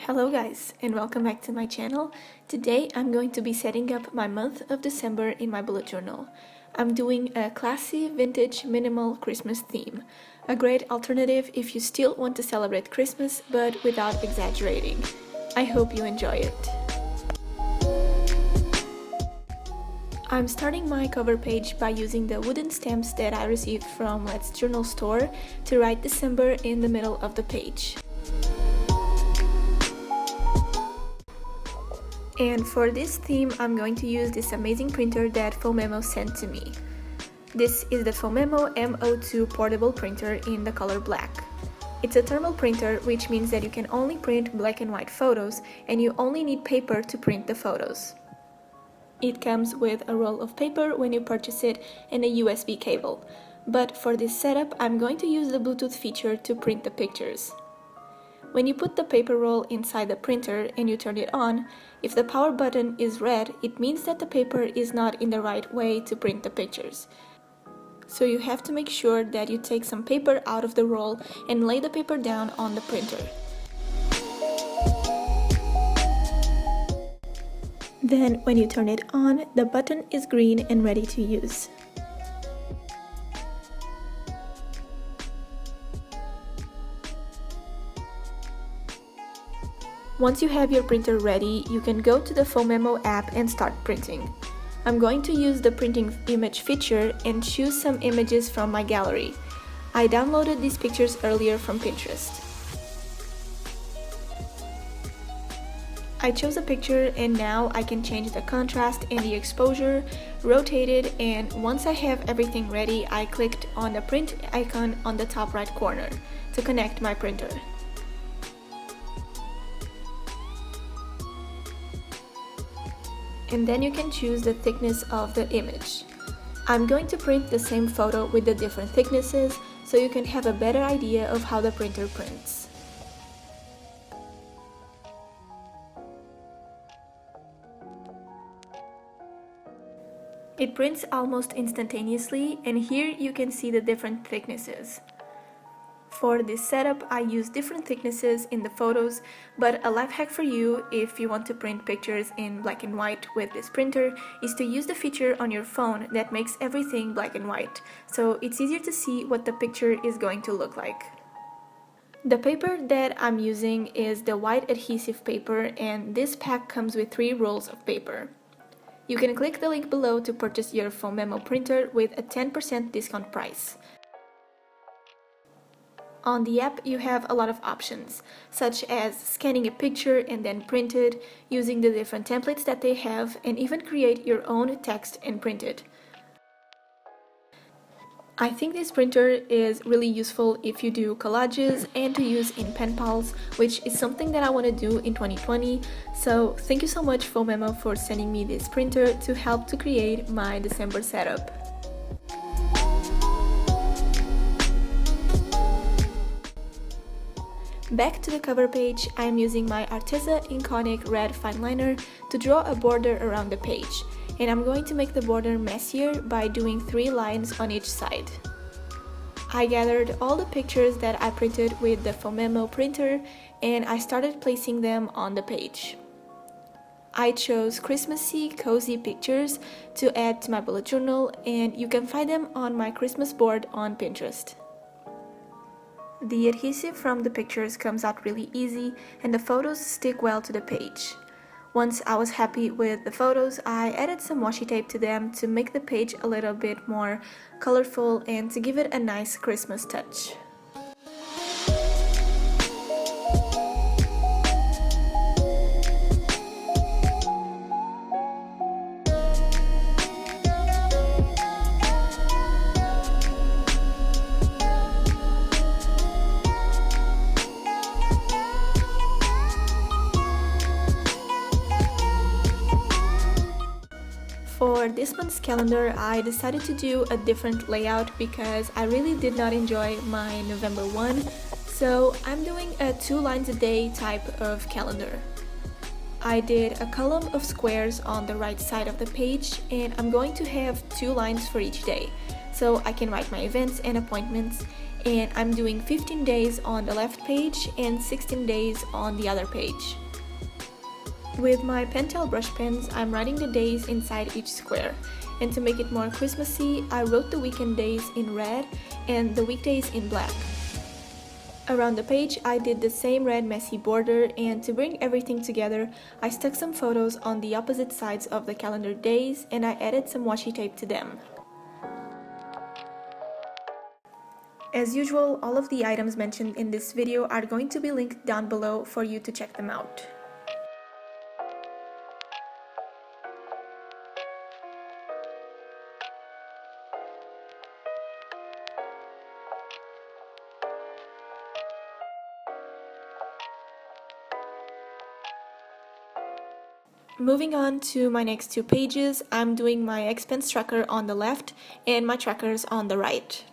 Hello guys, and welcome back to my channel. Today I'm going to be setting up my month of December in my bullet journal. I'm doing a classy, vintage, minimal Christmas theme. A great alternative if you still want to celebrate Christmas but without exaggerating. I hope you enjoy it. I'm starting my cover page by using the wooden stamps that I received from Let's Journal store to write December in the middle of the page. And for this theme, I'm going to use this amazing printer that Phomemo sent to me. This is the Phomemo M02 portable printer in the color black. It's a thermal printer, which means that you can only print black and white photos, and you only need paper to print the photos. It comes with a roll of paper when you purchase it and a USB cable. But for this setup, I'm going to use the Bluetooth feature to print the pictures. When you put the paper roll inside the printer and you turn it on, if the power button is red, it means that the paper is not in the right way to print the pictures. So you have to make sure that you take some paper out of the roll and lay the paper down on the printer. Then when you turn it on, the button is green and ready to use. Once you have your printer ready, you can go to the Phomemo app and start printing. I'm going to use the printing image feature and choose some images from my gallery. I downloaded these pictures earlier from Pinterest. I chose a picture and now I can change the contrast and the exposure, rotate it, and once I have everything ready, I clicked on the print icon on the top right corner to connect my printer. And then you can choose the thickness of the image. I'm going to print the same photo with the different thicknesses so you can have a better idea of how the printer prints. It prints almost instantaneously, and here you can see the different thicknesses. For this setup, I use different thicknesses in the photos, but a life hack for you if you want to print pictures in black and white with this printer is to use the feature on your phone that makes everything black and white, so it's easier to see what the picture is going to look like. The paper that I'm using is the white adhesive paper, and this pack comes with 3 rolls of paper. You can click the link below to purchase your Phomemo printer with a 10% discount price. On the app, you have a lot of options, such as scanning a picture and then print it, using the different templates that they have, and even create your own text and print it. I think this printer is really useful if you do collages and to use in pen pals, which is something that I want to do in 2020. So thank you so much Phomemo for sending me this printer to help to create my December setup. Back to the cover page, I am using my Arteza Iconic red fine liner to draw a border around the page, and I'm going to make the border messier by doing 3 lines on each side. I gathered all the pictures that I printed with the Phomemo printer and I started placing them on the page. I chose Christmassy, cozy pictures to add to my bullet journal, and you can find them on my Christmas board on Pinterest. The adhesive from the pictures comes out really easy and the photos stick well to the page. Once I was happy with the photos, I added some washi tape to them to make the page a little bit more colorful and to give it a nice Christmas touch. For this month's calendar, I decided to do a different layout because I really did not enjoy my November one, so I'm doing a 2 lines a day type of calendar. I did a column of squares on the right side of the page, and I'm going to have 2 lines for each day, so I can write my events and appointments, and I'm doing 15 days on the left page and 16 days on the other page. With my Pentel brush pens, I'm writing the days inside each square, and to make it more Christmassy, I wrote the weekend days in red and the weekdays in black. Around the page, I did the same red messy border, and to bring everything together, I stuck some photos on the opposite sides of the calendar days, and I added some washi tape to them. As usual, all of the items mentioned in this video are going to be linked down below for you to check them out. Moving on to my next 2 pages, I'm doing my expense tracker on the left and my trackers on the right.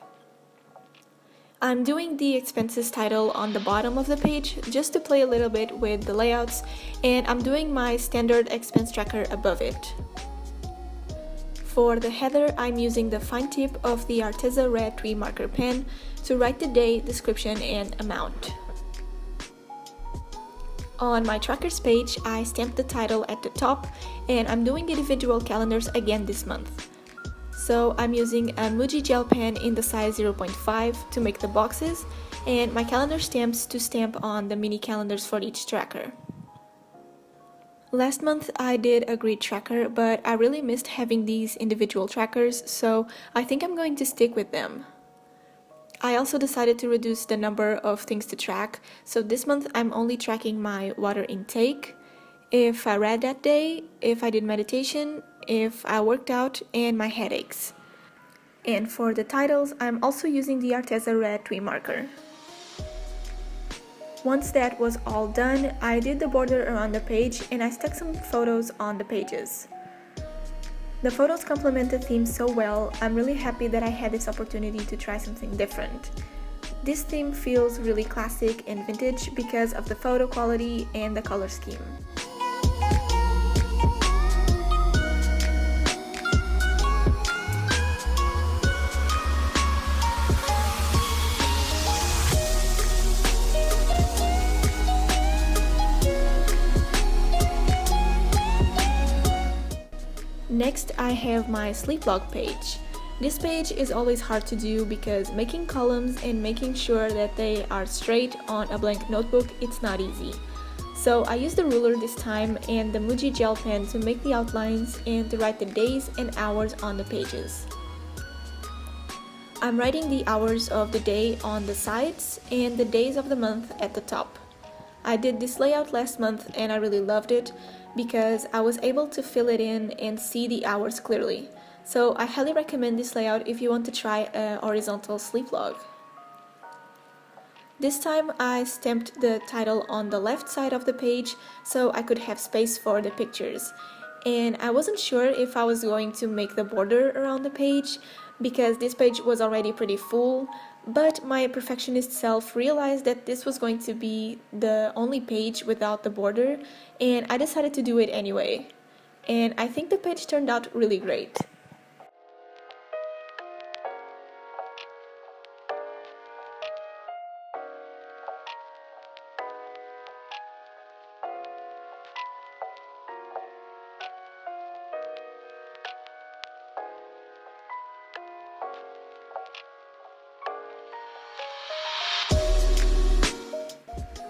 I'm doing the expenses title on the bottom of the page just to play a little bit with the layouts, and I'm doing my standard expense tracker above it. For the header, I'm using the fine tip of the Arteza Red 3 marker pen to write the day, description, and amount. On my trackers page, I stamped the title at the top, and I'm doing individual calendars again this month. So I'm using a Muji gel pen in the size 0.5 to make the boxes, and my calendar stamps to stamp on the mini calendars for each tracker. Last month I did a grid tracker, but I really missed having these individual trackers, so I think I'm going to stick with them. I also decided to reduce the number of things to track, so this month I'm only tracking my water intake, if I read that day, if I did meditation, if I worked out, and my headaches. And for the titles, I'm also using the Arteza Red 3 marker. Once that was all done, I did the border around the page and I stuck some photos on the pages. The photos complement the theme so well. I'm really happy that I had this opportunity to try something different. This theme feels really classic and vintage because of the photo quality and the color scheme. Next, I have my sleep log page. This page is always hard to do because making columns and making sure that they are straight on a blank notebook, it's not easy. So I used the ruler this time and the Muji gel pen to make the outlines and to write the days and hours on the pages. I'm writing the hours of the day on the sides and the days of the month at the top. I did this layout last month and I really loved it because I was able to fill it in and see the hours clearly. So I highly recommend this layout if you want to try a horizontal sleep log. This time I stamped the title on the left side of the page so I could have space for the pictures. And I wasn't sure if I was going to make the border around the page because this page was already pretty full, but my perfectionist self realized that this was going to be the only page without the border, and I decided to do it anyway. And I think the page turned out really great.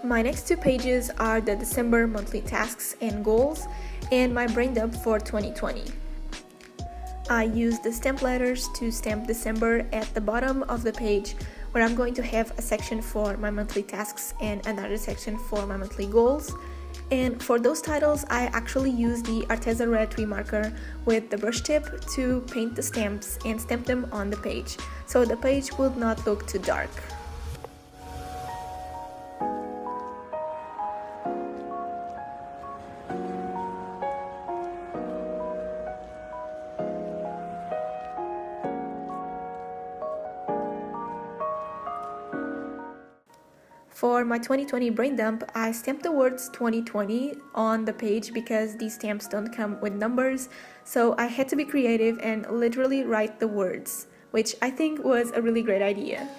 My next 2 pages are the December monthly tasks and goals and my brain dump for 2020. I used the stamp letters to stamp December at the bottom of the page, where I'm going to have a section for my monthly tasks and another section for my monthly goals. And for those titles, I actually used the Arteza Red 3 marker with the brush tip to paint the stamps and stamp them on the page, so the page would not look too dark. For my 2020 brain dump, I stamped the words 2020 on the page because these stamps don't come with numbers, so I had to be creative and literally write the words, which I think was a really great idea.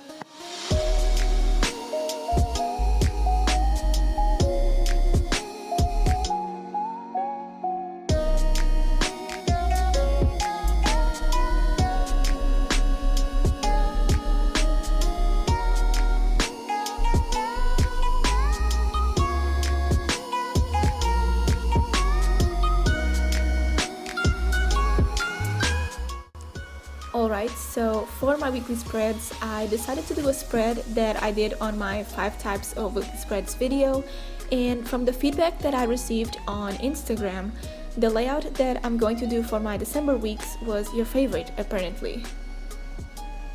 Alright, so for my weekly spreads, I decided to do a spread that I did on my 5 types of weekly spreads video, and from the feedback that I received on Instagram, the layout that I'm going to do for my December weeks was your favorite apparently.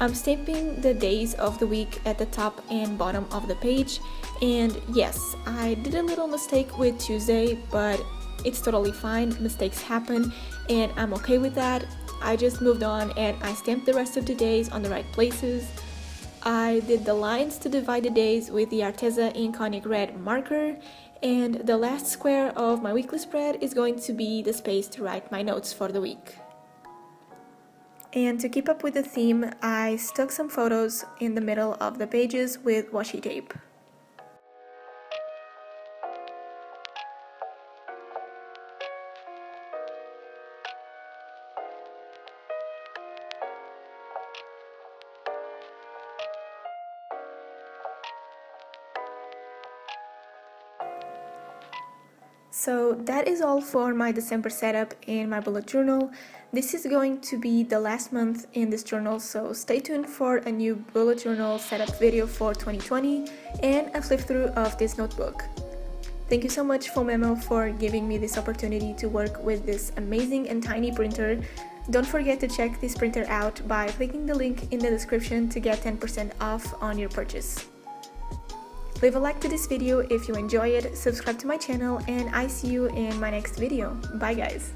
I'm stamping the days of the week at the top and bottom of the page, and yes, I did a little mistake with Tuesday, but it's totally fine, mistakes happen, and I'm okay with that. I just moved on and I stamped the rest of the days on the right places. I did the lines to divide the days with the Arteza Iconic Red marker, and the last square of my weekly spread is going to be the space to write my notes for the week. And to keep up with the theme, I stuck some photos in the middle of the pages with washi tape. So that is all for my December setup in my bullet journal. This is going to be the last month in this journal, so stay tuned for a new bullet journal setup video for 2020 and a flip through of this notebook. Thank you so much Phomemo for giving me this opportunity to work with this amazing and tiny printer. Don't forget to check this printer out by clicking the link in the description to get 10% off on your purchase. Leave a like to this video if you enjoy it, subscribe to my channel, and I see you in my next video. Bye guys!